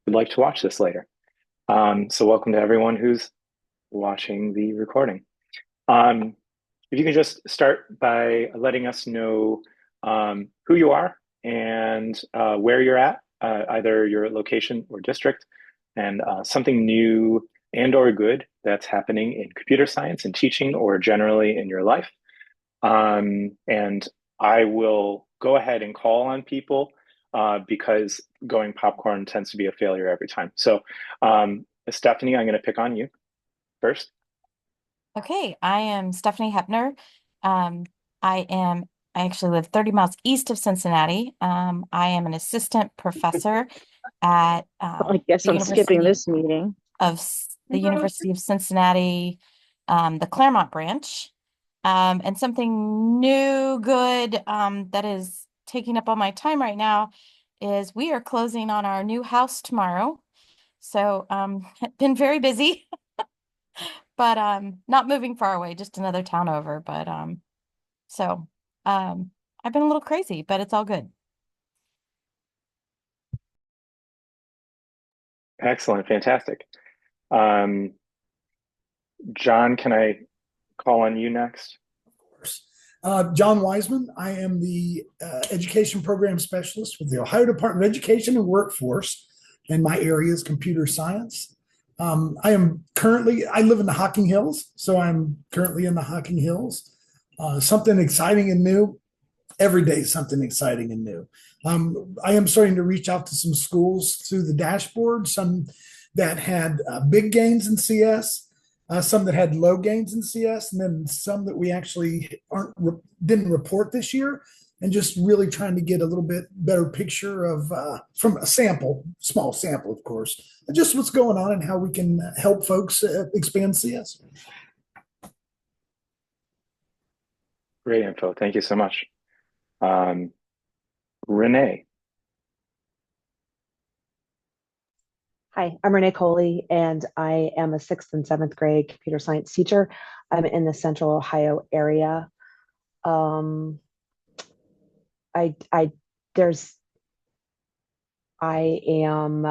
would like to watch this later. So welcome to everyone who's watching the recording. Um, if you can just start by letting us know who you are and where you're at, either your location or district, and something new and or good that's happening in computer science and teaching or generally in your life. And I will go ahead and call on people because going popcorn tends to be a failure every time. So, Stephanie, I'm going to pick on you first. Okay, I am Stephanie Hepner. Um, I am, I actually live 30 miles east of Cincinnati. I am an assistant professor at I guess I'm skipping this meeting. The University of Cincinnati, the Claremont branch. And something new, good, that is taking up all my time right now is we are closing on our new house tomorrow. So, been very busy. But not moving far away, just another town over. But so I've been a little crazy, but it's all good. Excellent, fantastic. Um, John, can I call on you next? John Wiseman. I am the Education Program Specialist with the Ohio Department of Education and Workforce, and my area is computer science. I live in the Hocking Hills, so I'm currently in the Hocking Hills. Something exciting and new. Every day, something exciting and new. I am starting to reach out to some schools through the dashboard, some that had big gains in CS, some that had low gains in CS, and then some that we actually didn't report this year, and just really trying to get a little bit better picture of from a sample, small sample, of course, just what's going on and how we can help folks expand CS. Great info. Thank you so much. Um, Renee. Hi, I'm Renee Coley, and I am a sixth and seventh grade computer science teacher. I'm in the Central Ohio area. Um, I there's I am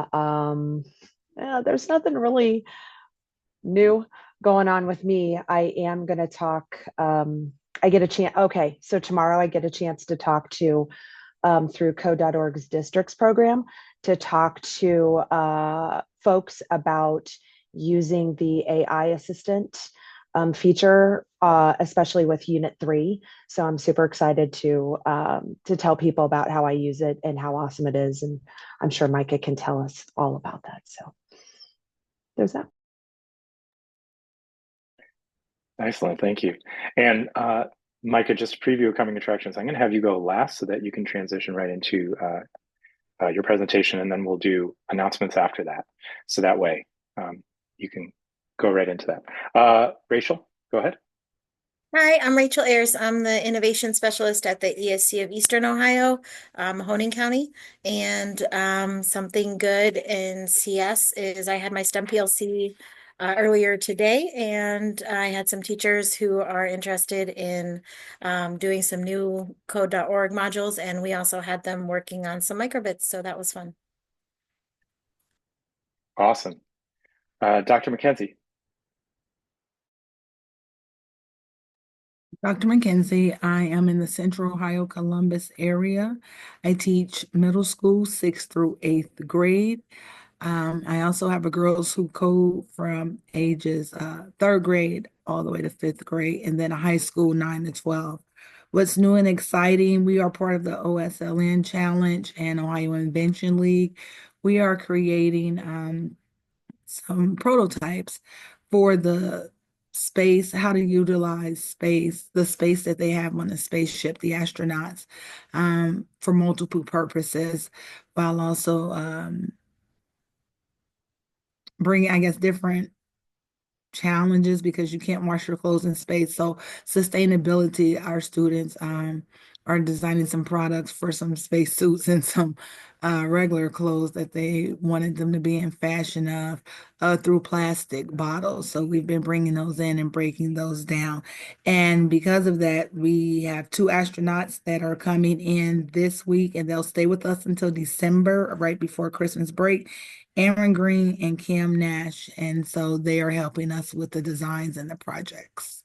there's nothing really new going on with me. I am going to talk. I get a chance. Okay, so tomorrow I get a chance to talk to through code.org's districts program to talk to folks about using the AI assistant feature, especially with Unit 3. So I'm super excited to tell people about how I use it and how awesome it is. And I'm sure Micah can tell us all about that. So there's that. Excellent, thank you. And Micah, just to preview coming attractions, I'm going to have you go last so that you can transition right into your presentation, and then we'll do announcements after that. So that way you can go right into that. Rachel, go ahead. Hi, I'm Rachel Ayers. I'm the innovation specialist at the ESC of Eastern Ohio, Mahoning County. And something good in CS is I had my STEM PLC earlier today, and I had some teachers who are interested in doing some new code.org modules, and we also had them working on some microbits, so that was fun. Awesome. Dr. McKenzie. Dr. McKenzie, I am in the Central Ohio Columbus area. I teach middle school, 6th through 8th grade. I also have a girls who code from ages 3rd grade all the way to 5th grade, and then a high school 9 to 12. What's new and exciting, we are part of the OSLN Challenge and Ohio Invention League. We are creating some prototypes for the space, how to utilize space, the space that they have on the spaceship, the astronauts, for multiple purposes, while also bringing, I guess, different challenges because you can't wash your clothes in space. So sustainability, our students are designing some products for some spacesuits and some regular clothes that they wanted them to be in fashion of through plastic bottles. So we've been bringing those in and breaking those down. And because of that, we have two astronauts that are coming in this week, and they'll stay with us until December, right before Christmas break. Aaron Green and Kim Nash. And so they are helping us with the designs and the projects.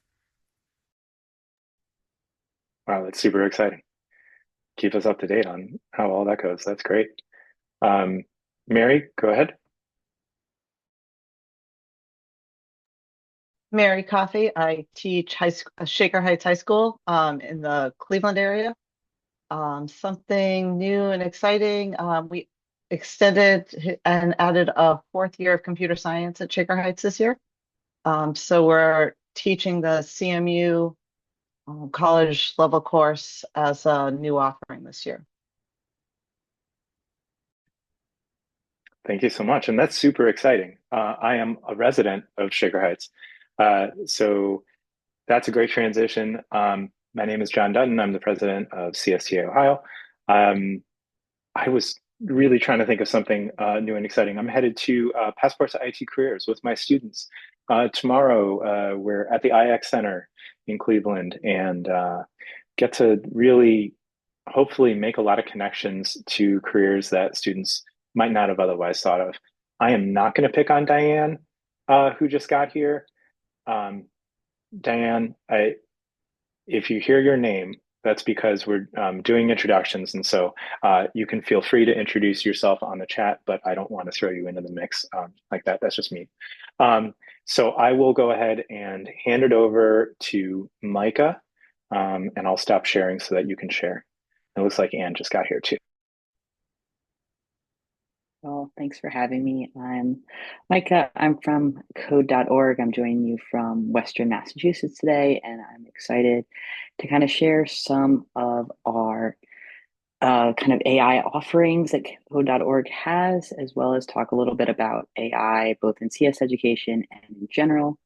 Wow, that's super exciting. Keep us up to date on how all that goes. That's great. Mary, go ahead. Mary Coffey. I teach Shaker Heights High School in the Cleveland area. Something new and exciting. We extended and added a fourth year of computer science at Shaker Heights this year. So we're teaching the CMU college level course as a new offering this year. Thank you so much. And that's super exciting. I am a resident of Shaker Heights. So that's a great transition. My name is John Dutton. I'm the president of CSTA Ohio. I was really trying to think of something new and exciting. I'm headed to Passports to IT Careers with my students. Tomorrow, we're at the IX Center in Cleveland and get to really hopefully make a lot of connections to careers that students might not have otherwise thought of. I am not going to pick on Diane, who just got here. Diane, if you hear your name, that's because we're doing introductions. And so you can feel free to introduce yourself on the chat, but I don't want to throw you into the mix like that. That's just me. So I will go ahead and hand it over to Micah, and I'll stop sharing so that you can share. It looks like Anne just got here too. Well, thanks for having me. I'm Micah. I'm from code.org. I'm joining you from Western Massachusetts today, and I'm excited to kind of share some of our kind of AI offerings that code.org has, as well as talk a little bit about AI, both in CS education and in general.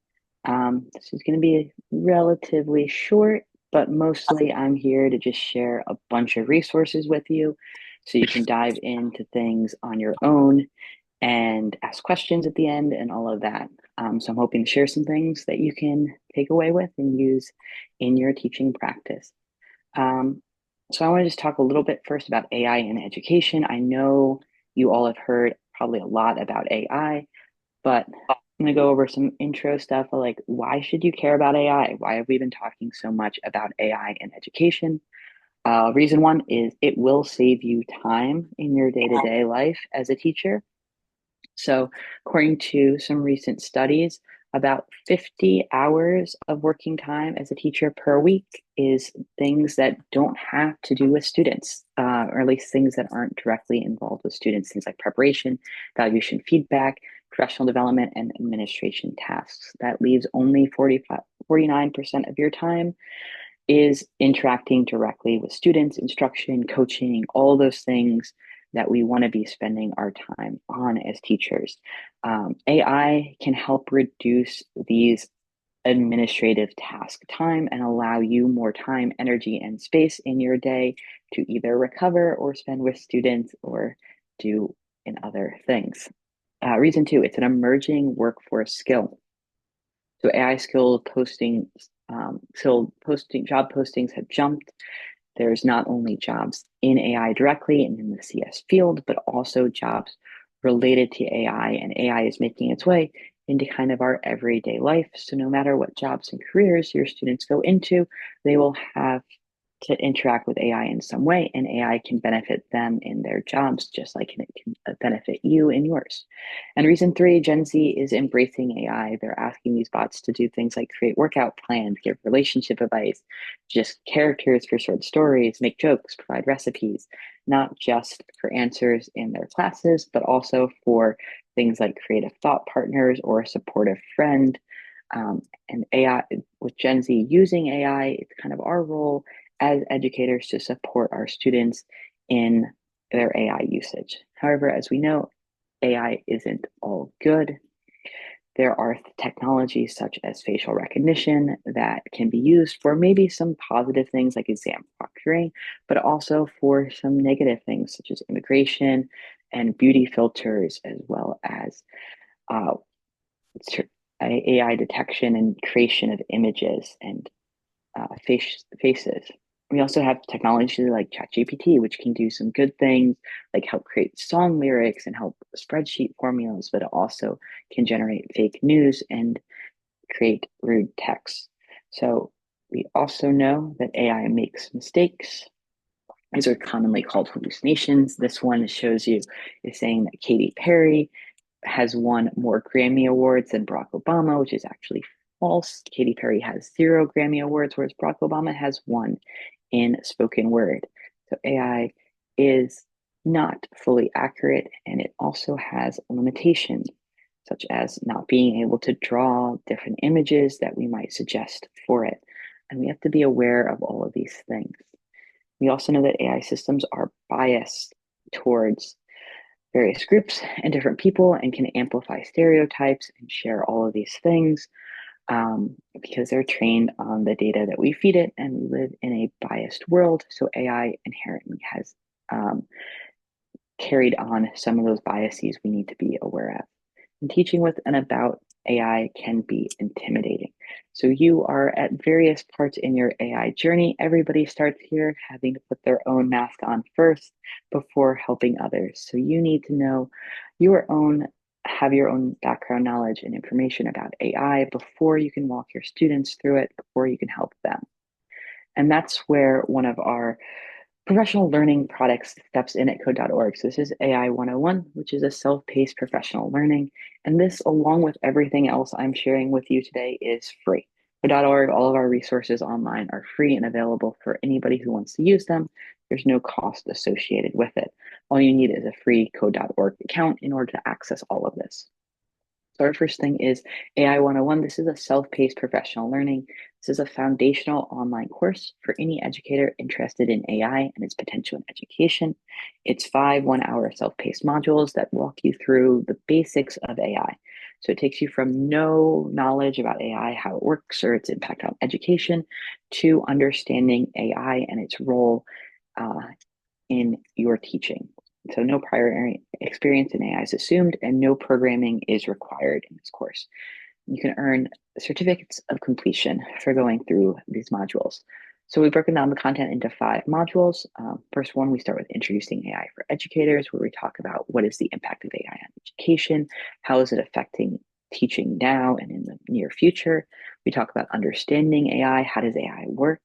This is going to be relatively short, but mostly I'm here to just share a bunch of resources with you so you can dive into things on your own and ask questions at the end and all of that. So I'm hoping to share some things that you can take away with and use in your teaching practice. So I want to just talk a little bit first about AI in education. I know you all have heard probably a lot about AI, but I'm going to go over some intro stuff like why should you care about AI? Why have we been talking so much about AI in education? Reason one is it will save you time in your day-to-day life as a teacher. So according to some recent studies, about 50 hours of working time as a teacher per week is things that don't have to do with students, or at least things that aren't directly involved with students, things like preparation, evaluation, feedback, professional development, and administration tasks. That leaves only 49% of your time is interacting directly with students, instruction, coaching, all those things that we want to be spending our time on as teachers. AI can help reduce these administrative task time and allow you more time, energy, and space in your day to either recover or spend with students or do in other things. Reason two, it's an emerging workforce skill. So AI skill posting, job postings have jumped. There's not only jobs in AI directly and in the CS field, but also jobs related to AI. And AI is making its way into kind of our everyday life. So no matter what jobs and careers your students go into, they will have to interact with AI in some way, and AI can benefit them in their jobs just like it can benefit you in yours. And reason three, Gen Z is embracing AI. They're asking these bots to do things like create workout plans, give relationship advice, just characters for short stories, make jokes, provide recipes, not just for answers in their classes, but also for things like creative thought partners or a supportive friend. And AI, with Gen Z using AI, it's kind of our role as educators to support our students in their AI usage. However, as we know, AI isn't all good. There are technologies such as facial recognition that can be used for maybe some positive things like exam proctoring, but also for some negative things such as immigration and beauty filters, as well as uh, AI detection and creation of images and faces. We also have technology like ChatGPT, which can do some good things like help create song lyrics and help spreadsheet formulas, but it also can generate fake news and create rude text. So we also know that AI makes mistakes. These are commonly called hallucinations. This one shows you is saying that Katy Perry has won more Grammy Awards than Barack Obama, which is actually false. Katy Perry has 0 Grammy Awards, whereas Barack Obama has 1 in spoken word. So AI is not fully accurate, and it also has limitations, such as not being able to draw different images that we might suggest for it. And we have to be aware of all of these things. We also know that AI systems are biased towards various groups and different people and can amplify stereotypes and share all of these things because they're trained on the data that we feed it, and we live in a biased world. So AI inherently has carried on some of those biases we need to be aware of. And teaching with and about AI can be intimidating. So you are at various parts in your AI journey. Everybody starts here having to put their own mask on first before helping others. So you need to know have your own background knowledge and information about AI before you can walk your students through it, before you can help them. And that's where one of our professional learning products steps in at code.org. So this is AI 101, which is a self-paced professional learning. And this, along with everything else I'm sharing with you today, is free. Code.org, all of our resources online are free and available for anybody who wants to use them. There's no cost associated with it. All you need is a free code.org account in order to access all of this. So our first thing is AI 101. This is a self-paced professional learning. This is a foundational online course for any educator interested in AI and its potential in education. It's 5 one-hour self-paced modules that walk you through the basics of AI. So it takes you from no knowledge about AI, how it works, or its impact on education, to understanding AI and its role in your teaching. So no prior experience in AI is assumed, and no programming is required in this course. You can earn certificates of completion for going through these modules. So we've broken down the content into 5 modules. First one, we start with introducing AI for educators, where we talk about what is the impact of AI on education, how is it affecting teaching now and in the near future. We talk about understanding AI, how does AI work,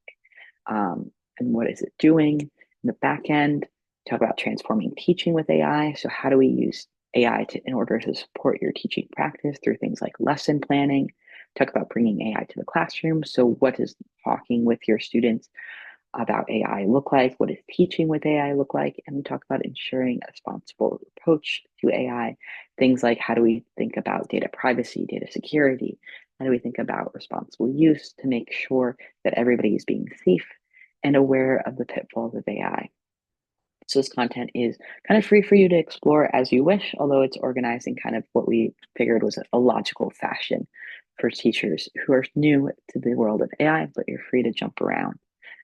and what is it doing in the back end. Talk about transforming teaching with AI. So how do we use AI in order to support your teaching practice through things like lesson planning? Talk about bringing AI to the classroom. So what does talking with your students about AI look like? What does teaching with AI look like? And we talk about ensuring a responsible approach to AI. Things like, how do we think about data privacy, data security? How do we think about responsible use to make sure that everybody is being safe and aware of the pitfalls of AI? So this content is kind of free for you to explore as you wish, although it's organized in kind of what we figured was a logical fashion for teachers who are new to the world of AI, but you're free to jump around.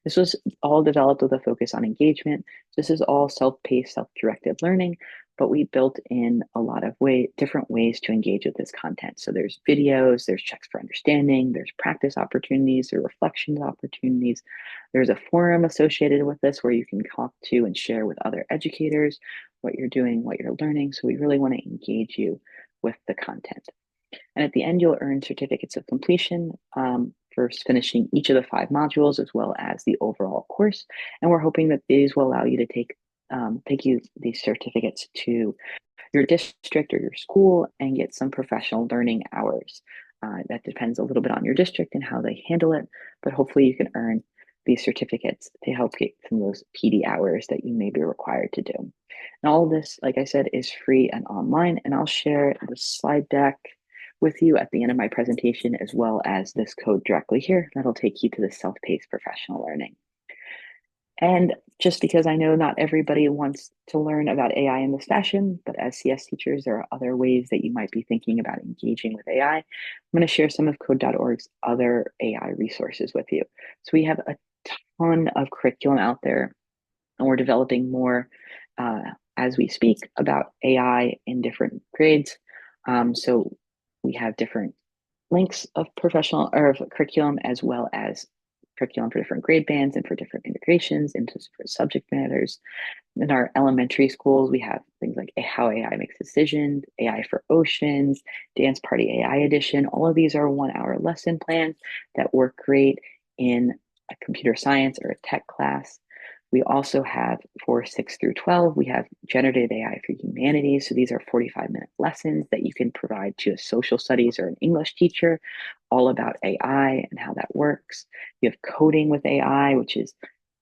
This was all developed with a focus on engagement. This is all self-paced, self-directed learning, but we built in a lot of different ways to engage with this content. So there's videos, there's checks for understanding, there's practice opportunities, there are reflections opportunities. There's a forum associated with this where you can talk to and share with other educators what you're doing, what you're learning. So we really want to engage you with the content. And at the end, you'll earn certificates of completion for finishing each of the 5 modules, as well as the overall course. And we're hoping that these will allow you to take you these certificates to your district or your school and get some professional learning hours. That depends a little bit on your district and how they handle it, but hopefully you can earn these certificates to help get some of those PD hours that you may be required to do. And all of this, like I said, is free and online, and I'll share the slide deck with you at the end of my presentation, as well as this code directly here that'll take you to the self-paced professional learning. And just because I know not everybody wants to learn about AI in this fashion, but as CS teachers, there are other ways that you might be thinking about engaging with AI. I'm going to share some of code.org's other AI resources with you. So we have a ton of curriculum out there, and we're developing more as we speak about AI in different grades. So we have different links of professional or of curriculum, as well as curriculum for different grade bands and for different integrations into different subject matters. In our elementary schools, we have things like how AI makes decisions, AI for oceans, Dance Party AI edition. All of these are 1 hour lesson plans that work great in a computer science or a tech class. We also have for 6 through 12, we have generative AI for humanities. So these are 45-minute lessons that you can provide to a social studies or an English teacher, all about AI and how that works. You have coding with AI, which is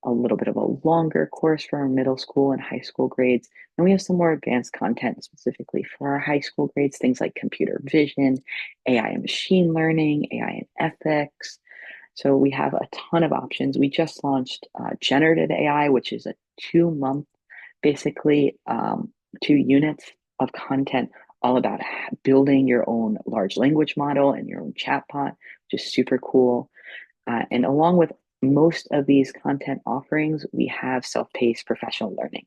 a little bit of a longer course for our middle school and high school grades. And we have some more advanced content specifically for our high school grades, things like computer vision, AI and machine learning, AI and ethics. So we have a ton of options. We just launched generative AI, which is a 2-month, basically 2 units of content all about building your own large language model and your own chatbot, which is super cool. And along with most of these content offerings, we have self-paced professional learning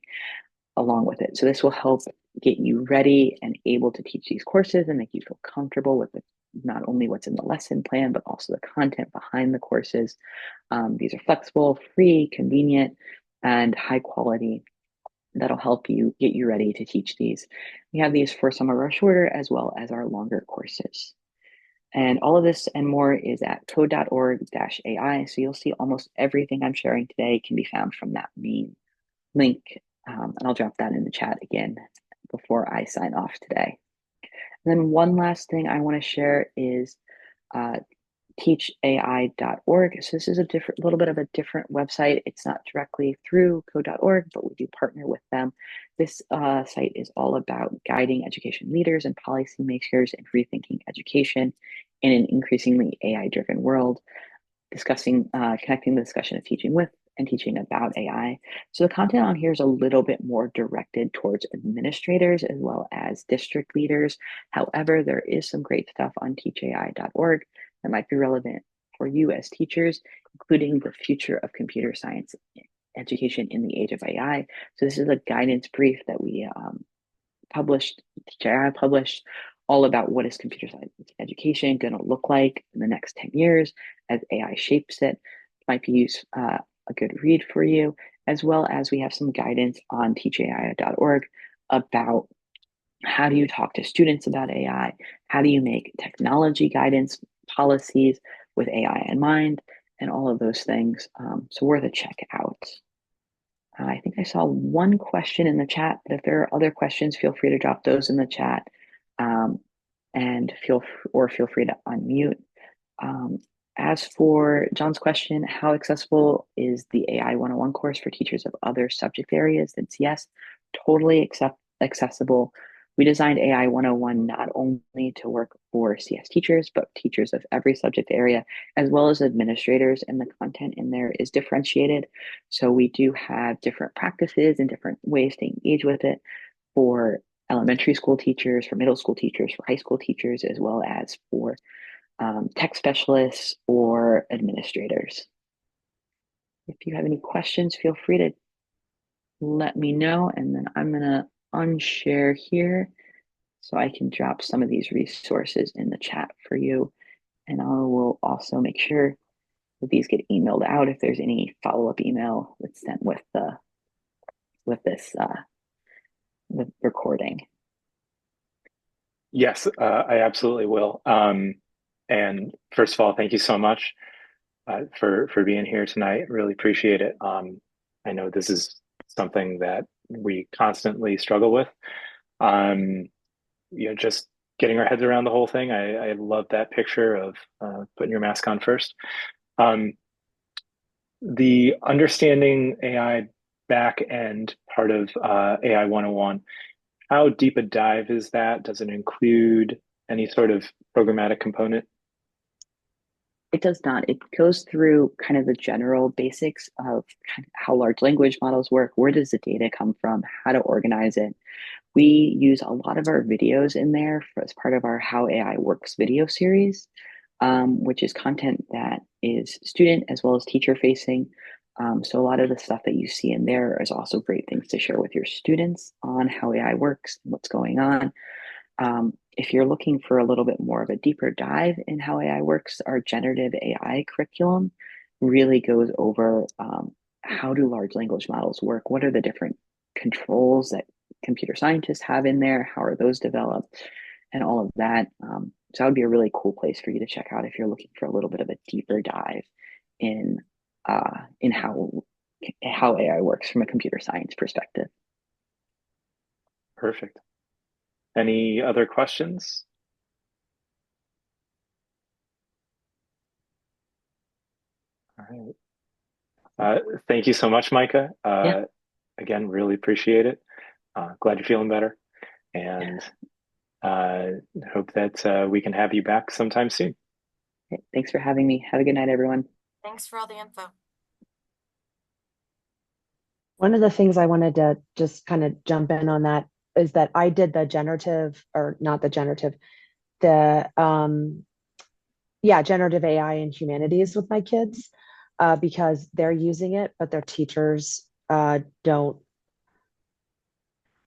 along with it. So this will help get you ready and able to teach these courses and make you feel comfortable with not only what's in the lesson plan, but also the content behind the courses. These are flexible, free, convenient, and high quality. That'll help you get you ready to teach these. We have these for some of our shorter as well as our longer courses. And all of this and more is at code.org-AI. So you'll see almost everything I'm sharing today can be found from that main link. And I'll drop that in the chat again before I sign off today. And then one last thing I want to share is teachai.org. So this is a little bit of a different website. It's not directly through code.org, but we do partner with them. This site is all about guiding education leaders and policymakers in rethinking education in an increasingly AI-driven world, discussing, connecting the discussion of teaching with and teaching about AI. So the content on here is a little bit more directed towards administrators as well as district leaders. However, there is some great stuff on teachai.org that might be relevant for you as teachers, including the future of computer science education in the age of AI. So this is a guidance brief that we published, THI published, all about what is computer science education going to look like in the next 10 years as AI shapes it. Might be a good read for you, as well as we have some guidance on teachai.org about how do you talk to students about AI? How do you make technology guidance policies with AI in mind, and all of those things. So worth a check out. I think I saw one question in the chat, but if there are other questions, feel free to drop those in the chat, and feel free to unmute. As for John's question, how accessible is the AI 101 course for teachers of other subject areas than CS? Totally accessible. We designed AI 101 not only to work for CS teachers, but teachers of every subject area, as well as administrators, and the content in there is differentiated. So we do have different practices and different ways to engage with it for elementary school teachers, for middle school teachers, for high school teachers, as well as for tech specialists or administrators. If you have any questions, feel free to let me know, and then I'm gonna unshare here so I can drop some of these resources in the chat for you. And I will also make sure that these get emailed out if there's any follow-up email that's sent with this the recording. Yes, I absolutely will. And first of all, thank you so much for being here tonight. Really appreciate it. I know this is something that we constantly struggle with. Just getting our heads around the whole thing. I love that picture of putting your mask on first. The understanding AI back end part of AI 101, how deep a dive is that? Does it include any sort of programmatic component? It does not. It goes through kind of the general basics of kind of how large language models work, where does the data come from, how to organize it. We use a lot of our videos in there as part of our How AI Works video series, which is content that is student as well as teacher facing. So a lot of the stuff that you see in there is also great things to share with your students on how AI works and what's going on. If you're looking for a little bit more of a deeper dive in how AI works, our generative AI curriculum really goes over how do large language models work? What are the different controls that computer scientists have in there? How are those developed? And all of that. So that would be a really cool place for you to check out if you're looking for a little bit of a deeper dive in in how AI works from a computer science perspective. Perfect. Any other questions? All right. Thank you so much, Micah. Yeah. Again, really appreciate it. Glad you're feeling better, and hope that we can have you back sometime soon. Okay, thanks for having me. Have a good night, everyone. Thanks for all the info. One of the things I wanted to just kind of jump in on that is that I did the generative, or not the generative, the generative AI in humanities with my kids, because they're using it, but their teachers don't.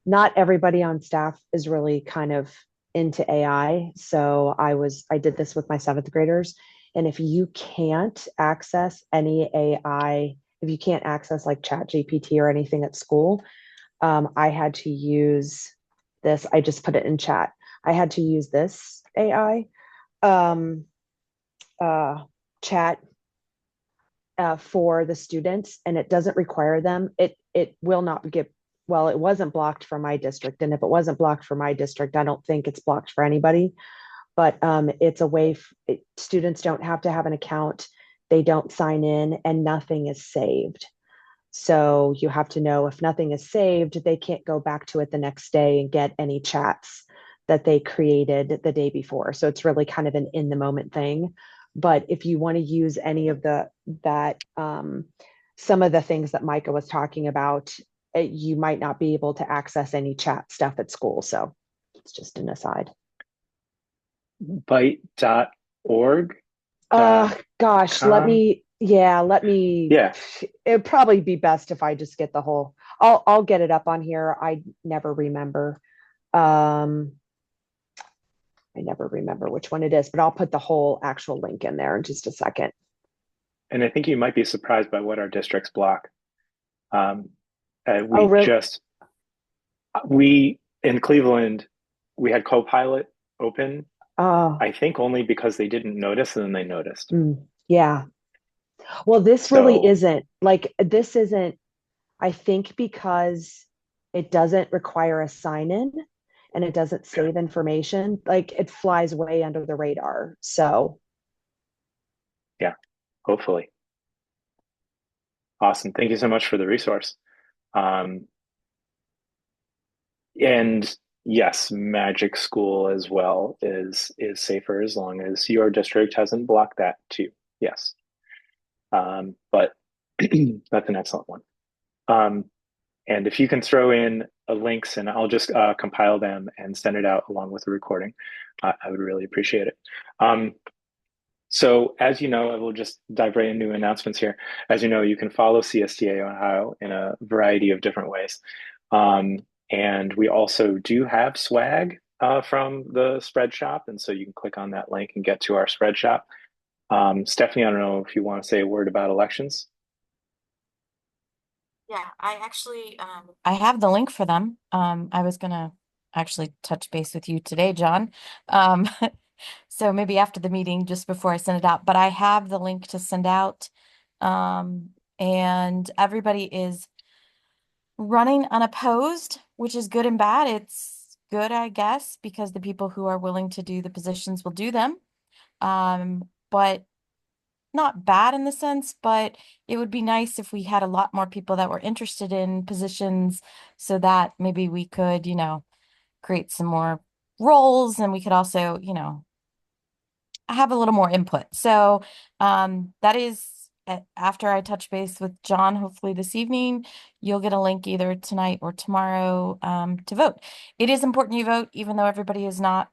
Not everybody on staff is really kind of into AI. So I did this with my seventh graders. And if you can't access any AI, if you can't access like Chat GPT or anything at school, I had to use this. I just put it in chat. I had to use this AI chat for the students, and it doesn't require them. It will not get, well, it wasn't blocked for my district, and if it wasn't blocked for my district, I don't think it's blocked for anybody. But it's a way students don't have to have an account, they don't sign in, and nothing is saved. So you have to know if nothing is saved, they can't go back to it the next day and get any chats that they created the day before. So it's really kind of an in the moment thing. But if you want to use any of some of the things that Micah was talking about, you might not be able to access any chat stuff at school. So it's just an aside. Byte.org. Gosh, Yeah. It'd probably be best if I just get the whole, I'll get it up on here. I never remember. I never remember which one it is, but I'll put the whole actual link in there in just a second. And I think you might be surprised by what our districts block. Really? We in Cleveland, we had Copilot open. Oh, I think only because they didn't notice, and then they noticed. yeah. Well, this really isn't like, this isn't, I think because it doesn't require a sign in and it doesn't save information, like it flies way under the radar. So yeah, hopefully. Awesome. Thank you so much for the resource. And yes, Magic School as well is safer as long as your district hasn't blocked that too. Yes. But that's an excellent one. And if you can throw in links, and I'll just compile them and send it out along with the recording, I would really appreciate it. So as you know, I will just dive right into announcements here. As you know, you can follow CSTA Ohio in a variety of different ways. And we also do have swag from the spread shop. And so you can click on that link and get to our spread shop. Stephanie, I don't know if you want to say a word about elections. Yeah, I actually I have the link for them. I was gonna actually touch base with you today, John. So maybe after the meeting, just before I send it out, but I have the link to send out. And everybody is running unopposed, which is good and bad. It's good, I guess, because the people who are willing to do the positions will do them. But not bad in the sense, but it would be nice if we had a lot more people that were interested in positions so that maybe we could, create some more roles, and we could also, have a little more input. So that is after I touch base with John, hopefully this evening, you'll get a link either tonight or tomorrow to vote. It is important you vote, even though everybody is not,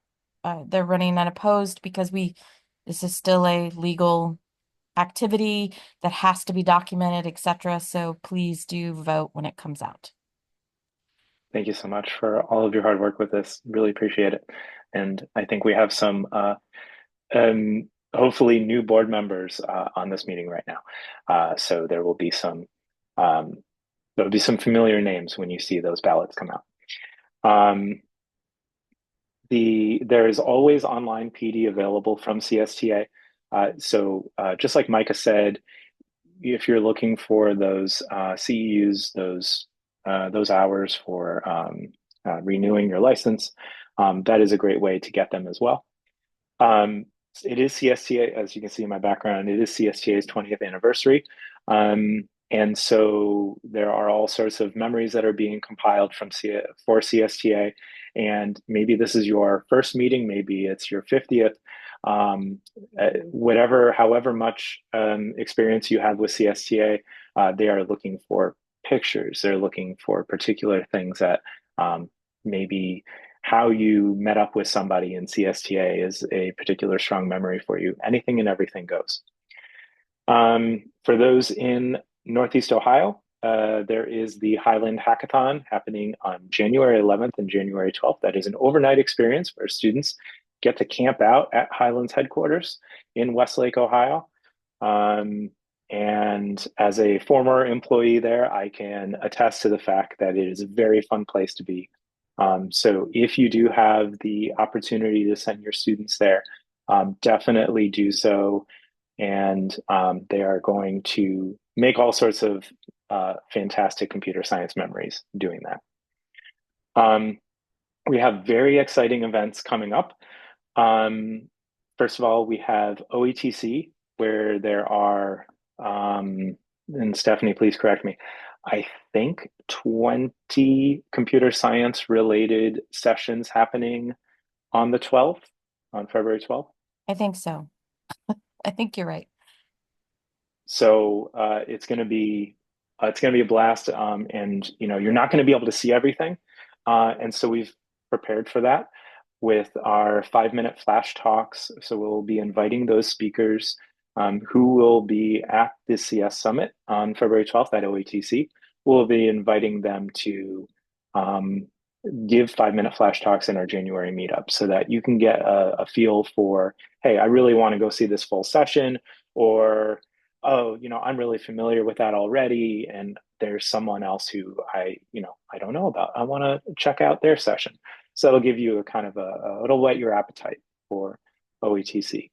they're running unopposed, because this is still a legal activity that has to be documented, etc. So please do vote when it comes out. Thank you so much for all of your hard work with this. Really appreciate it. And I think we have some hopefully new board members on this meeting right now. So there will be some familiar names when you see those ballots come out. There is always online PD available from CSTA. So just like Micah said, if you're looking for those CEUs, those hours for renewing your license, that is a great way to get them as well. It is CSTA, as you can see in my background, it is CSTA's 20th anniversary. And so there are all sorts of memories that are being compiled for CSTA. And maybe this is your first meeting, maybe it's your 50th. However much experience you have with CSTA, they are looking for pictures. They're looking for particular things that maybe how you met up with somebody in CSTA is a particular strong memory for you. Anything and everything goes. For those in Northeast Ohio, there is the Highland Hackathon happening on January 11th and January 12th. That is an overnight experience where students get to camp out at Highland's headquarters in Westlake, Ohio. And as a former employee there, I can attest to the fact that it is a very fun place to be. So if you do have the opportunity to send your students there, definitely do so. And they are going to make all sorts of fantastic computer science memories doing that. We have very exciting events coming up. First of all, we have OETC, where there are, and Stephanie, please correct me, I think 20 computer science related sessions happening on the 12th, on February 12th. I think so. I think you're right. So it's going to be a blast, and you're not going to be able to see everything, and so we've prepared for that with our 5-minute flash talks. So we'll be inviting those speakers who will be at the CS Summit on February 12th at OETC. We'll be inviting them to give 5-minute flash talks in our January meetup so that you can get a feel for, hey, I really want to go see this full session, or, oh, I'm really familiar with that already, and there's someone else who I don't know about. I want to check out their session. So it'll give you a kind of it'll whet your appetite for OETC.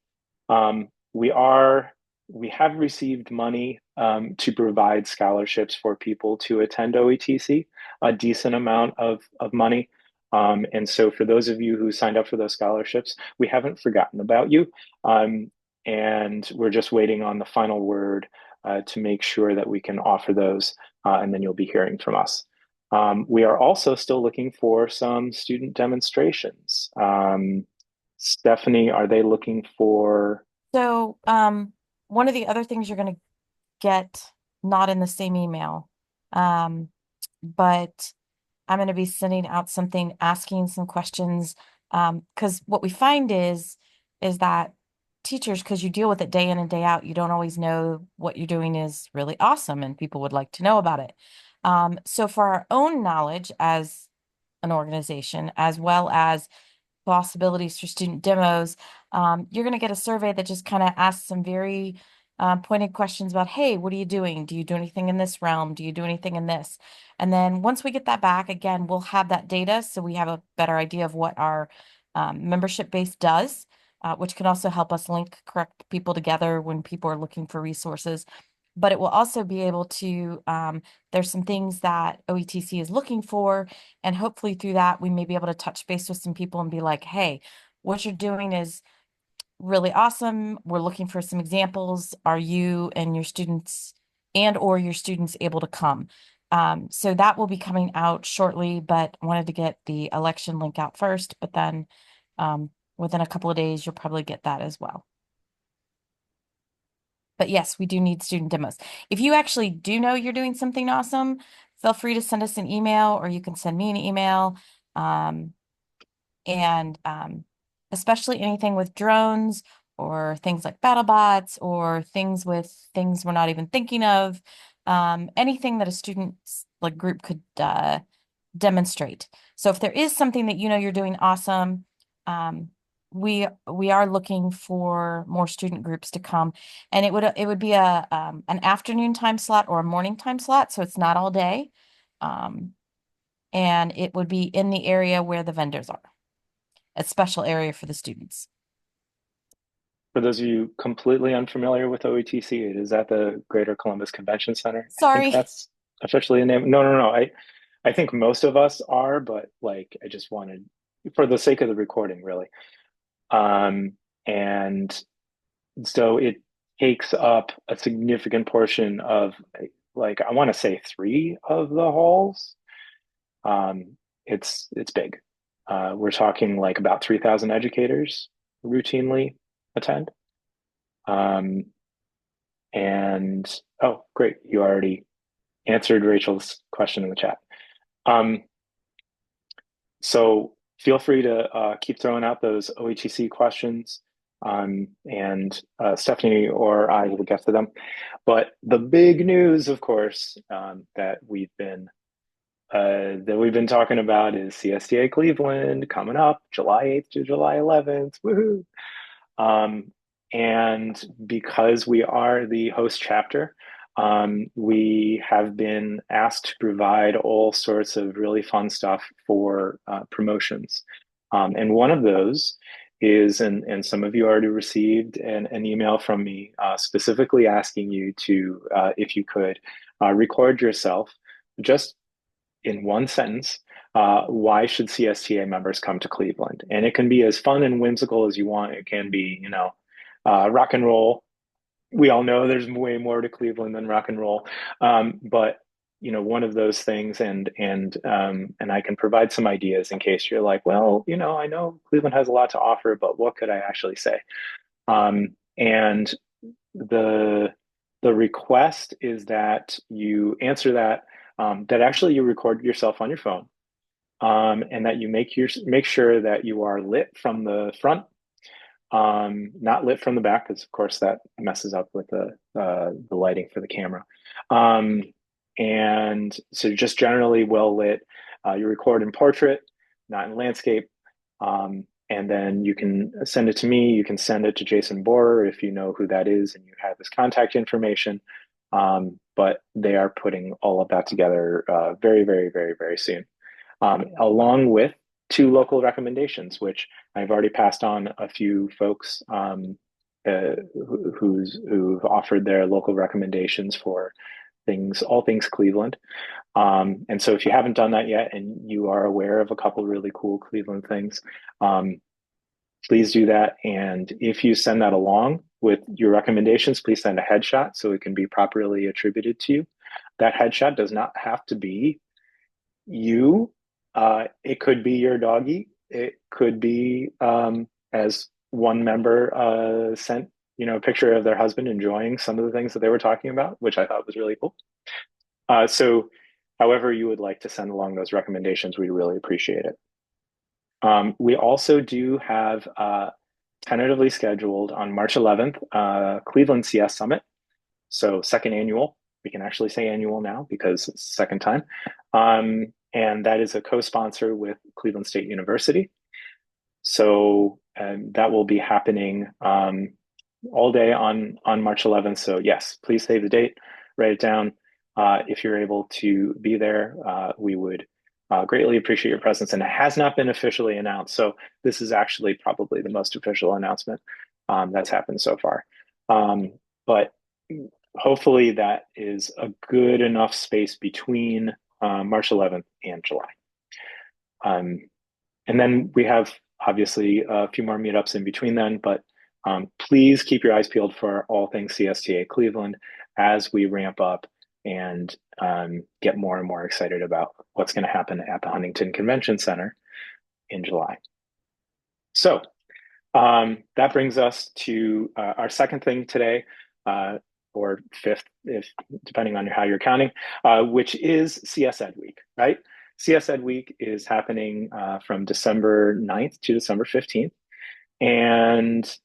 We have received money to provide scholarships for people to attend OETC, a decent amount of money. And so for those of you who signed up for those scholarships, we haven't forgotten about you. And we're just waiting on the final word to make sure that we can offer those, and then you'll be hearing from us. We are also still looking for some student demonstrations. Stephanie, are they looking for? So one of the other things you're going to get, not in the same email, but I'm going to be sending out something, asking some questions, because what we find is that teachers, because you deal with it day in and day out, you don't always know what you're doing is really awesome and people would like to know about it. So for our own knowledge as an organization, as well as possibilities for student demos, you're going to get a survey that just kind of asks some very pointed questions about, hey, what are you doing? Do you do anything in this realm? Do you do anything in this? And then once we get that back, again, we'll have that data so we have a better idea of what our membership base does, which can also help us link correct people together when people are looking for resources. But it will also be able to, there's some things that OETC is looking for, and hopefully through that, we may be able to touch base with some people and be like, hey, what you're doing is really awesome. We're looking for some examples. Are you and your students or your students able to come? So that will be coming out shortly, but wanted to get the election link out first, but then within a couple of days, you'll probably get that as well. But yes, we do need student demos. If you actually do know you're doing something awesome, feel free to send us an email, or you can send me an email. And especially anything with drones or things like battle bots or things with things we're not even thinking of, anything that a student like group could demonstrate. So if there is something that you know you're doing awesome, we are looking for more student groups to come, and it would be a an afternoon time slot or a morning time slot, so it's not all day, and it would be in the area where the vendors are, a special area for the students. For those of you completely unfamiliar with OETC, it is at the Greater Columbus Convention Center. I think Sorry. that's officially the name. No, no, no. I think most of us are, but like I just wanted, for the sake of the recording, really. And so it takes up a significant portion of, like, I want to say 3 of the halls. It's big. We're talking like about 3,000 educators routinely attend. And oh, great, you already answered Rachel's question in the chat. So feel free to keep throwing out those OHEC questions, and Stephanie or I will get to them. But the big news, of course, that we've been talking about is CSTA Cleveland coming up July 8th to July 11th. Woohoo! And because we are the host chapter, we have been asked to provide all sorts of really fun stuff for promotions. And one of those is, and some of you already received an email from me specifically asking you to, if you could, record yourself just in one sentence. Why should CSTA members come to Cleveland? And it can be as fun and whimsical as you want. It can be, rock and roll. We all know there's way more to Cleveland than rock and roll. But one of those things, and I can provide some ideas in case you're like, well, I know Cleveland has a lot to offer, but what could I actually say? And the request is that you answer that, that actually you record yourself on your phone, and that you make sure that you are lit from the front, not lit from the back, because of course that messes up with the lighting for the camera. And so just generally well lit. You record in portrait, not in landscape. And then you can send it to me. You can send it to Jason Borer if you know who that is and you have his contact information. But they are putting all of that together very, very, very, very soon, along with 2 local recommendations, which I've already passed on a few folks who've offered their local recommendations for all things Cleveland. And so if you haven't done that yet and you are aware of a couple really cool Cleveland things, please do that. And if you send that along with your recommendations, please send a headshot so it can be properly attributed to you. That headshot does not have to be you. It could be your doggy. It could be, as one member sent, a picture of their husband enjoying some of the things that they were talking about, which I thought was really cool. So however you would like to send along those recommendations, we really appreciate it. We also do have tentatively scheduled on March 11th, Cleveland CS Summit. So second annual, we can actually say annual now because it's the second time. And that is a co-sponsor with Cleveland State University. So that will be happening all day on March 11th. So yes, please save the date, write it down. If you're able to be there, we would greatly appreciate your presence. And it has not been officially announced. So this is actually probably the most official announcement that's happened so far. But hopefully that is a good enough space between March 11th and July. And then we have obviously a few more meetups in between then, but please keep your eyes peeled for all things CSTA Cleveland as we ramp up and get more and more excited about what's going to happen at the Huntington Convention Center in July. So that brings us to our second thing today. or 5th, if depending on how you're counting, which is CS Ed Week, right? CS Ed Week is happening from December 9th to December 15th. And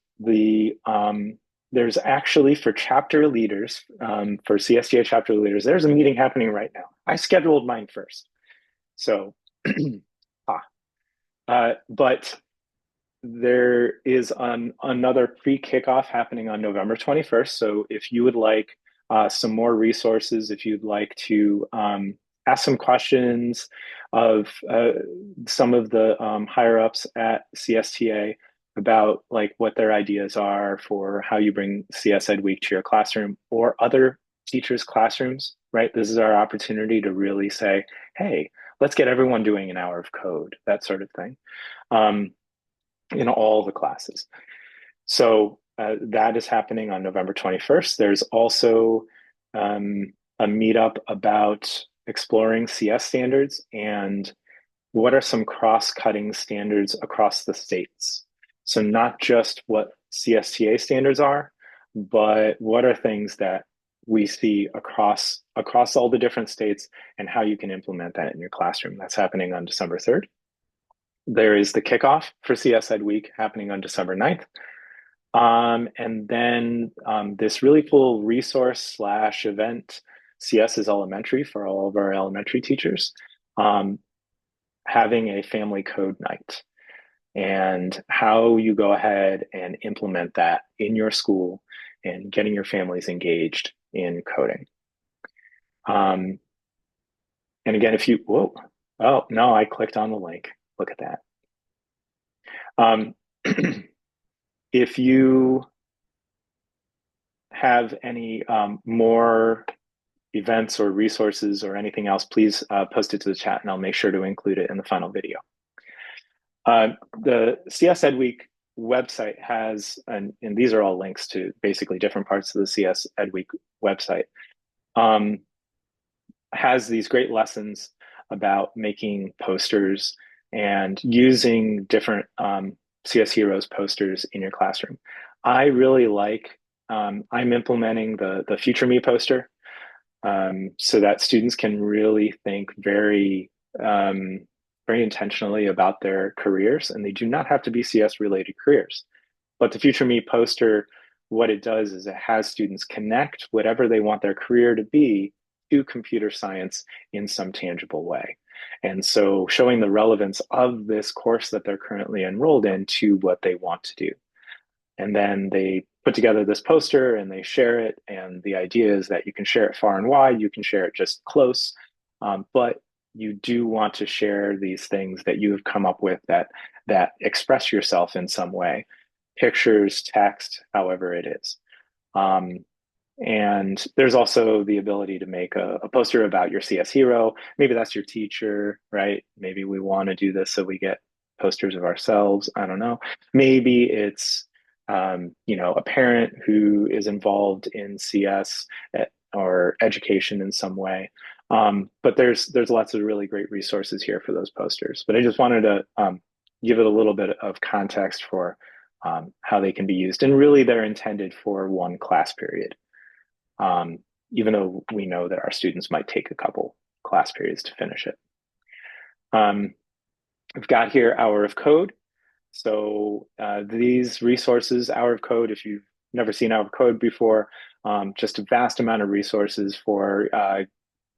there's actually for chapter leaders, for CSTA chapter leaders, there's a meeting happening right now. I scheduled mine first. So, but there is another pre-kickoff happening on November 21st. So if you would like some more resources, if you'd like to ask some questions of some of the higher ups at CSTA about like what their ideas are for how you bring CS Ed Week to your classroom or other teachers' classrooms, right? This is our opportunity to really say, hey, let's get everyone doing an hour of code, that sort of thing, in all the classes. So that is happening on November 21st. There's also a meetup about exploring CS standards and what are some cross-cutting standards across the states. So not just what CSTA standards are, but what are things that we see across all the different states and how you can implement that in your classroom. That's happening on December 3rd. There is the kickoff for CS Ed Week happening on December 9th. And then this really cool resource / event, CS is elementary for all of our elementary teachers, having a family code night and how you go ahead and implement that in your school and getting your families engaged in coding. And again, if you, oh, no, I clicked on the link. Look at that. If you have any more events or resources or anything else, please post it to the chat and I'll make sure to include it in the final video. The CS Ed Week website has, and these are all links to basically different parts of the CS Ed Week website, has these great lessons about making posters and using different CS Heroes posters in your classroom. I really like, I'm implementing the Future Me poster so that students can really think very intentionally about their careers, and they do not have to be CS related careers. But the Future Me poster, what it does is it has students connect whatever they want their career to be to computer science in some tangible way. And so showing the relevance of this course that they're currently enrolled in to what they want to do. And then they put together this poster and they share it. And the idea is that you can share it far and wide, you can share it just close, but you do want to share these things that you have come up with that express yourself in some way, pictures, text, however it is. And there's also the ability to make a poster about your CS hero. Maybe that's your teacher, right? Maybe we want to do this so we get posters of ourselves. I don't know. Maybe it's a parent who is involved in CS or education in some way. But there's lots of really great resources here for those posters. But I just wanted to give it a little bit of context for how they can be used. And really they're intended for one class period. Even though we know that our students might take a couple class periods to finish it. We've got here Hour of Code. So these resources, Hour of Code, if you've never seen Hour of Code before, just a vast amount of resources for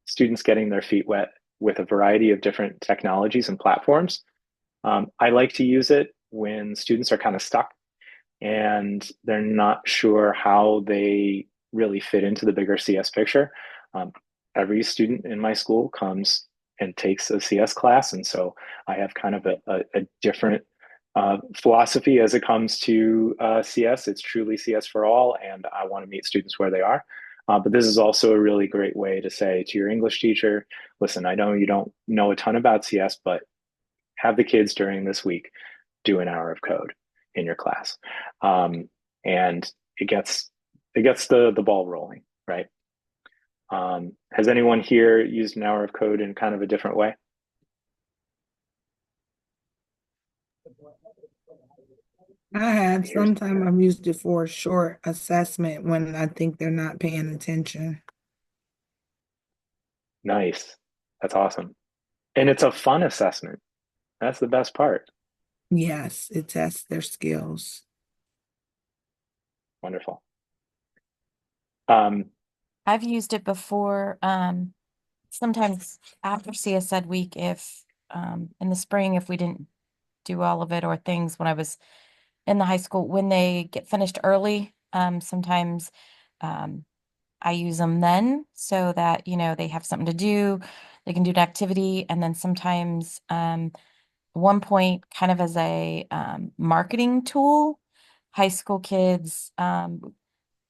students getting their feet wet with a variety of different technologies and platforms. I like to use it when students are kind of stuck and they're not sure how they really fit into the bigger CS picture. Every student in my school comes and takes a CS class. And so I have kind of a different philosophy as it comes to CS. It's truly CS for all, and I want to meet students where they are. But this is also a really great way to say to your English teacher, listen, I know you don't know a ton about CS, but have the kids during this week do an hour of code in your class. And it gets the ball rolling, right? Has anyone here used an hour of code in kind of a different way? I have. Sometimes I've used it for a short assessment when I think they're not paying attention. Nice. That's awesome. And it's a fun assessment. That's the best part. Yes, it tests their skills. Wonderful. Um, I've used it before, sometimes after CS Ed week, if in the spring, if we didn't do all of it or things when I was in the high school, when they get finished early, sometimes I use them then so that, they have something to do, they can do an activity, and then sometimes one point kind of as a marketing tool, high school kids,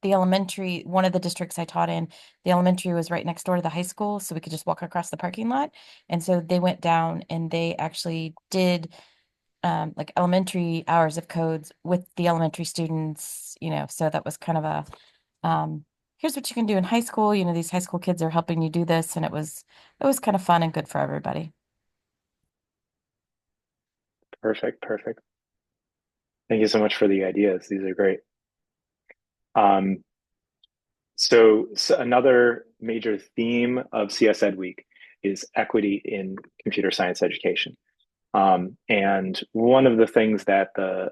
the elementary, one of the districts I taught in, the elementary was right next door to the high school, so we could just walk across the parking lot. And so they went down and they actually did like elementary hours of codes with the elementary students, so that was kind of a here's what you can do in high school. These high school kids are helping you do this, and it was kind of fun and good for everybody. Perfect, perfect. Thank you so much for the ideas. These are great. Um, so another major theme of CS Ed Week is equity in computer science education. And one of the things that the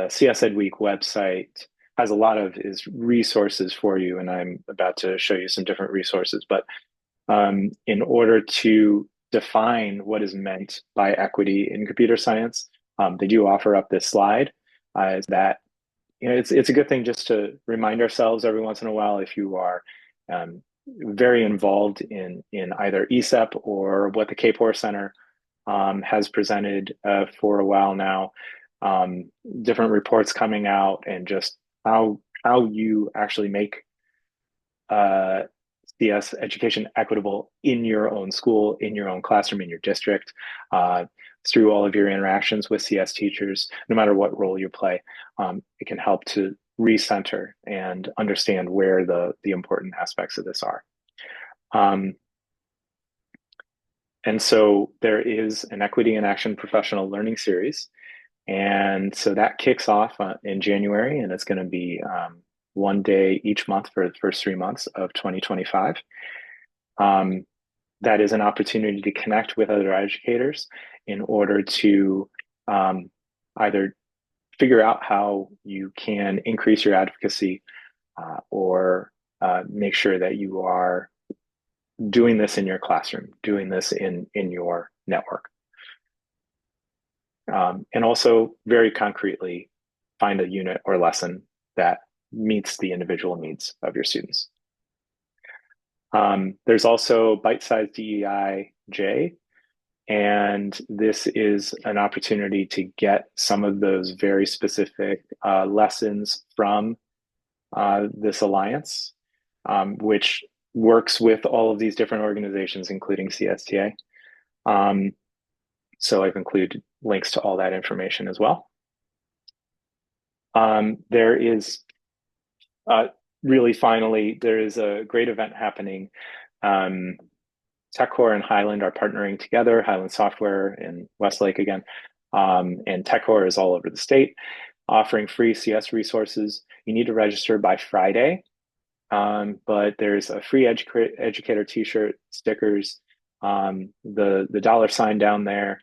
CS Ed Week website has a lot of is resources for you, and I'm about to show you some different resources. But in order to define what is meant by equity in computer science, they do offer up this slide. Is that it's a good thing just to remind ourselves every once in a while if you are very involved in either ESEP or what the K4 Center has presented for a while now. Different reports coming out and just how you actually make CS education equitable in your own school, in your own classroom, in your district, through all of your interactions with CS teachers, no matter what role you play. It can help to recenter and understand where the important aspects of this are. And so there is an Equity in Action Professional Learning Series. And so that kicks off in January, and it's going to be one day each month for the first 3 months of 2025. That is an opportunity to connect with other educators in order to either figure out how you can increase your advocacy or make sure that you are doing this in your classroom, doing this in your network. And also very concretely find a unit or lesson that meets the individual needs of your students. There's also bite-sized DEI-J, and this is an opportunity to get some of those very specific lessons from this alliance, which works with all of these different organizations, including CSTA. So I've included links to all that information as well. There is really finally, there is a great event happening. TechCore and Highland are partnering together, Highland Software and Westlake again. And TechCore is all over the state, offering free CS resources. You need to register by Friday, but there's a free educator t-shirt, stickers, the dollar sign down there.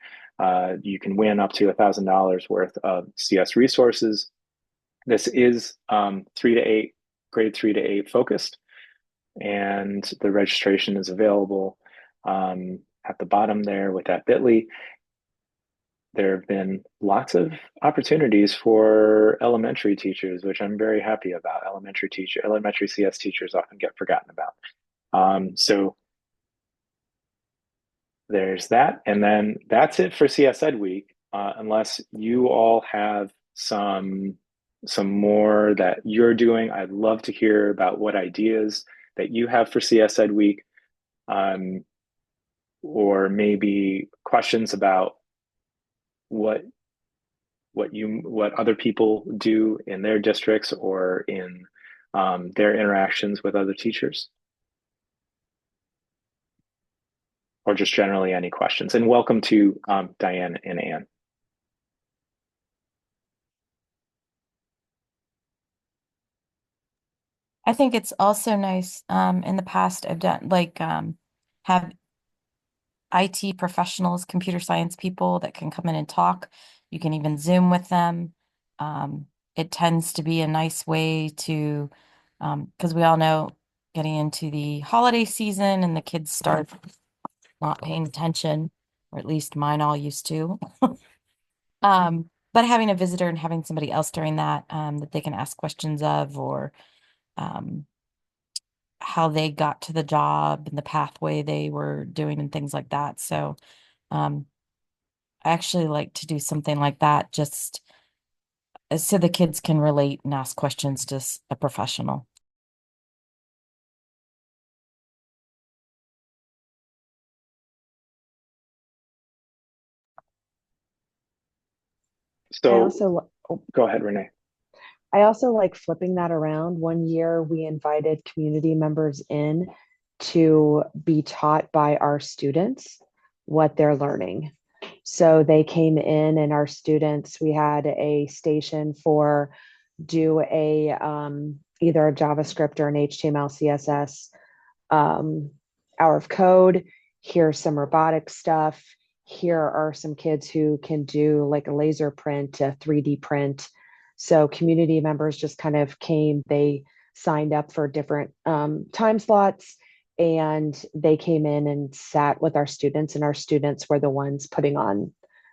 You can win up to $1,000 worth of CS resources. This is 3 to 8, grade 3 to 8 focused, and the registration is available at the bottom there with that bit.ly. There have been lots of opportunities for elementary teachers, which I'm very happy about. Elementary CS teachers often get forgotten about. So there's that. And then that's it for CS Ed Week, unless you all have some more that you're doing. I'd love to hear about what ideas that you have for CS Ed Week, or maybe questions about what other people do in their districts or in their interactions with other teachers, or just generally any questions. And welcome to Diane and Anne. I think it's also nice. In the past, I've done like have IT professionals, computer science people that can come in and talk. You can even Zoom with them. It tends to be a nice way to, because we all know getting into the holiday season and the kids start not paying attention, or at least mine all used to. But having a visitor and having somebody else during that, that they can ask questions of, or um, how they got to the job and the pathway they were doing and things like that. So, um, I actually like to do something like that just so the kids can relate and ask questions to a professional. I So also, go ahead, Renee. I also like flipping that around. One year we invited community members in to be taught by our students what they're learning. So they came in, and our students, we had a station for do a either a JavaScript or an HTML, CSS um, hour of code. Here's some robotic stuff. Here are some kids who can do like a laser print, a 3D print. So community members just kind of came, they signed up for different time slots, and they came in and sat with our students, and our students were the ones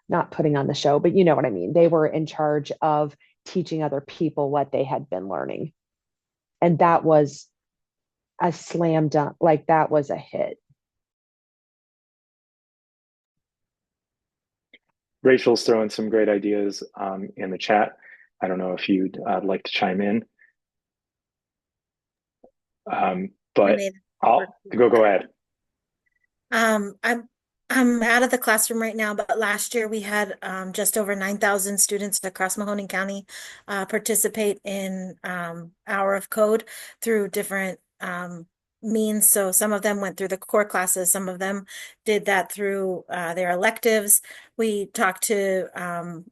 not putting on the show, but you know what I mean. They were in charge of teaching other people what they had been learning. And that was a slam dunk. Like that was a hit. Rachel's throwing some great ideas in the chat. I don't know if you'd like to chime in, but I'll go ahead. I'm out of the classroom right now, but last year we had just over 9,000 students across Mahoning County participate in Hour of Code through different means. So some of them went through the core classes, some of them did that through their electives. We talked to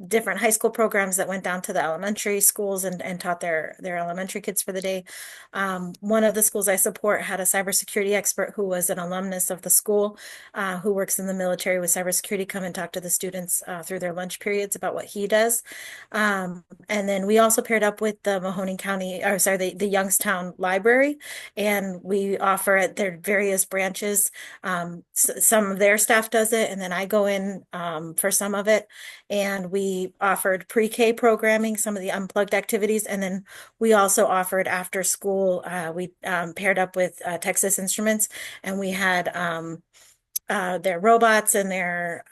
different high school programs that went down to the elementary schools and taught their elementary kids for the day. One of the schools I support had a cybersecurity expert who was an alumnus of the school, who works in the military with cybersecurity, come and talk to the students through their lunch periods about what he does. And then we also paired up with the Mahoning County, or sorry, the Youngstown Library, and we offer at their various branches. Some of their staff does it, and then I go in for some of it. And we offered pre-K programming, some of the unplugged activities, and then we also offered after school. We paired up with Texas Instruments, and we had their robots and their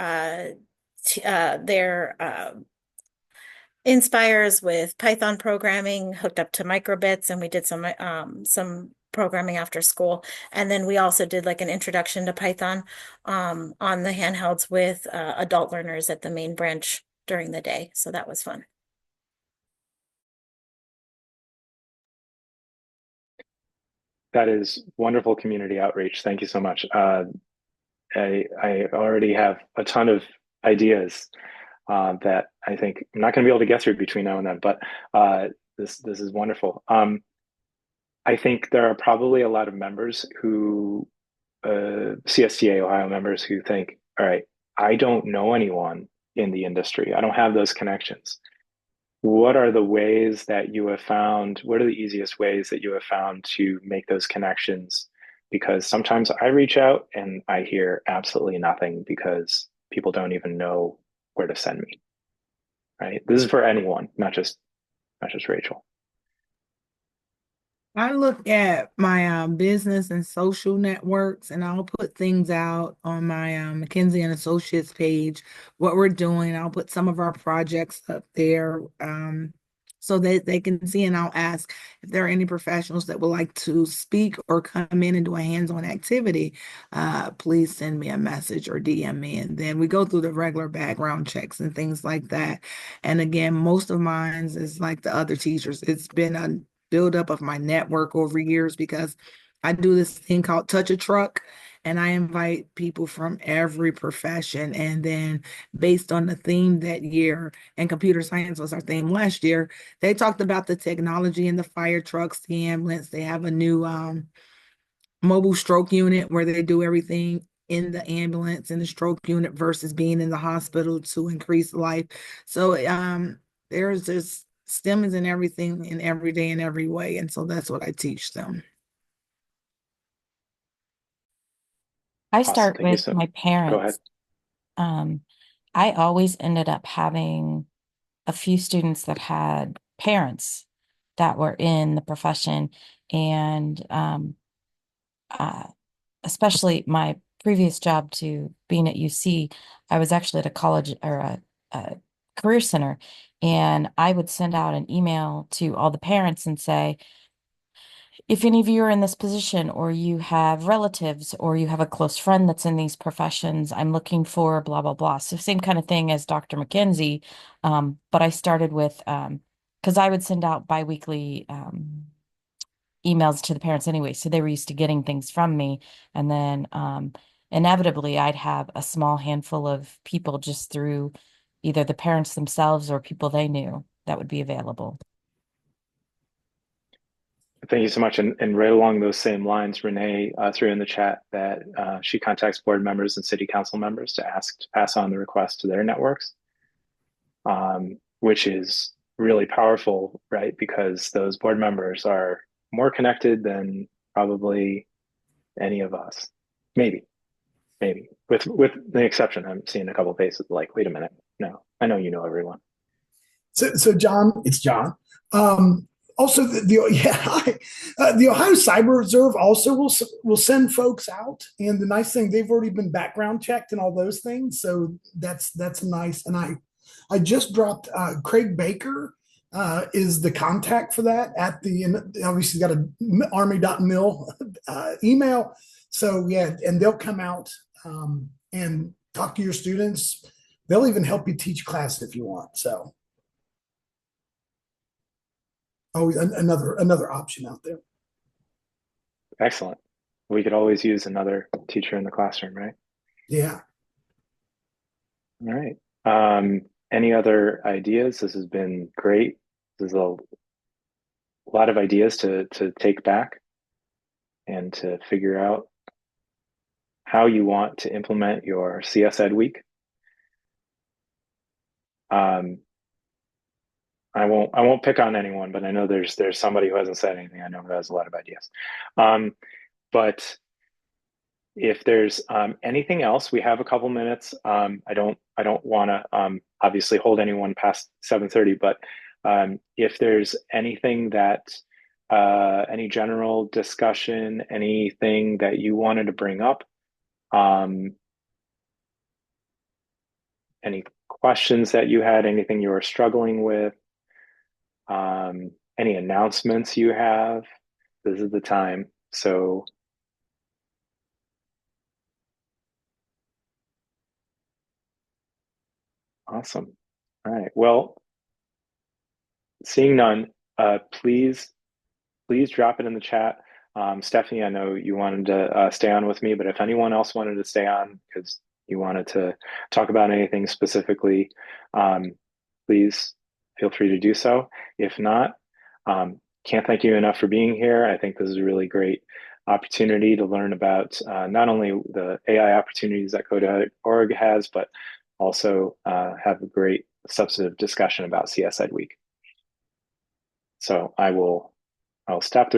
Inspires with Python programming hooked up to microbits, and we did some programming after school. And then we also did like an introduction to Python on the handhelds with adult learners at the main branch during the day. So that was fun. That is wonderful community outreach. Thank you so much. I already have a ton of ideas that I think I'm not going to be able to get through between now and then, but this is wonderful. I think there are probably a lot of members who, CSTA Ohio members who think, all right, I don't know anyone in the industry. I don't have those connections. What are the ways that you have found? What are the easiest ways that you have found to make those connections? Because sometimes I reach out and I hear absolutely nothing because people don't even know where to send me. Right? This is for anyone, not just Rachel. I look at my business and social networks, and I'll put things out on my McKinsey and Associates page, what we're doing. I'll put some of our projects up there so that they can see, and I'll ask if there are any professionals that would like to speak or come in and do a hands-on activity. Please send me a message or DM me, and then we go through the regular background checks and things like that. And again, most of mine is like the other teachers. It's been a buildup of my network over years because I do this thing called Touch a Truck. and I invite people from every profession. And then based on the theme that year, and computer science was our theme last year, they talked about the technology in the fire trucks, the ambulance. They have a new mobile stroke unit where they do everything in the ambulance in the stroke unit versus being in the hospital to increase life. So there's this STEM is in everything in every day in every way. And so that's what I teach them. I Awesome. start Thank you. with So my go ahead. parents. I always ended up having a few students that had parents that were in the profession, and uh, especially my previous job to being at UC, I was actually at a college or a career center, and I would send out an email to all the parents and say, if any of you are in this position, or you have relatives, or you have a close friend that's in these professions, I'm looking for blah, blah, blah. So same kind of thing as Dr. McKenzie. But I started with, because I would send out biweekly emails to the parents anyway. So they were used to getting things from me. And then inevitably I'd have a small handful of people just through either the parents themselves or people they knew that would be available. Thank you so much. And right along those same lines, Renee threw in the chat that she contacts board members and city council members to pass on the request to their networks, which is really powerful, right? Because those board members are more connected than probably any of us. Maybe, with the exception, I'm seeing a couple of faces like, wait a minute, no, I know you know everyone. So John, it's John. Also, the Ohio Cyber Reserve also will send folks out, and the nice thing, they've already been background checked and all those things, so that's nice. And I just dropped Craig Baker is the contact for that at the obviously got a army.mil email, so yeah, and they'll come out and talk to your students. They'll even help you teach class if you want. So. Always another option out there. Excellent. We could always use another teacher in the classroom, right? Yeah. All right. Any other ideas? This has been great. There's a lot of ideas to take back and to figure out how you want to implement your CS Ed week. I won't pick on anyone, but I know there's somebody who hasn't said anything. I know who has a lot of ideas. But if there's anything else, we have a couple minutes. I don't want to obviously hold anyone past 7:30, but if there's anything that any general discussion, anything that you wanted to bring up, any questions that you had, anything you were struggling with, any announcements you have, this is the time. So awesome. All right. Well, seeing none, please drop it in the chat. Stephanie, I know you wanted to stay on with me, but if anyone else wanted to stay on because you wanted to talk about anything specifically, please feel free to do so. If not, can't thank you enough for being here. I think this is a really great opportunity to learn about not only the AI opportunities that Code.org has, but also have a great substantive discussion about CS Ed Week. So I'll stop the